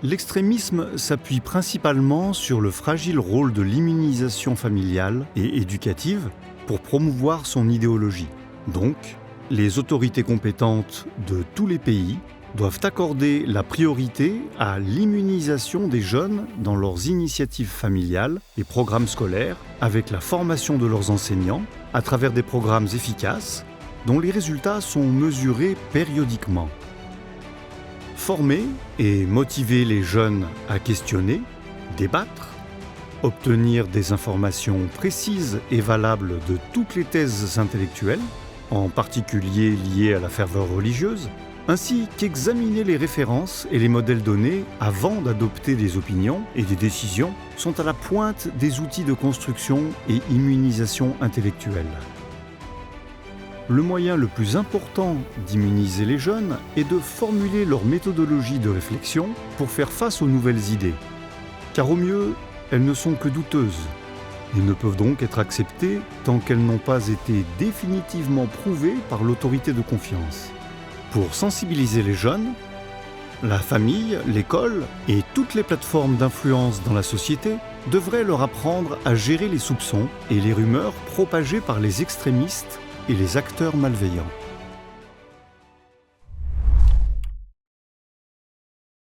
L'extrémisme s'appuie principalement sur le fragile rôle de l'immunisation familiale et éducative pour promouvoir son idéologie. Donc, les autorités compétentes de tous les pays doivent accorder la priorité à l'immunisation des jeunes dans leurs initiatives familiales et programmes scolaires, avec la formation de leurs enseignants à travers des programmes efficaces dont les résultats sont mesurés périodiquement. Former et motiver les jeunes à questionner, débattre, obtenir des informations précises et valables de toutes les thèses intellectuelles, en particulier liées à la ferveur religieuse, ainsi qu'examiner les références et les modèles donnés avant d'adopter des opinions et des décisions, sont à la pointe des outils de construction et immunisation intellectuelle. Le moyen le plus important d'immuniser les jeunes est de formuler leur méthodologie de réflexion pour faire face aux nouvelles idées. Car au mieux, elles ne sont que douteuses et ne peuvent donc être acceptées tant qu'elles n'ont pas été définitivement prouvées par l'autorité de confiance. Pour sensibiliser les jeunes, la famille, l'école et toutes les plateformes d'influence dans la société devraient leur apprendre à gérer les soupçons et les rumeurs propagées par les extrémistes et les acteurs malveillants.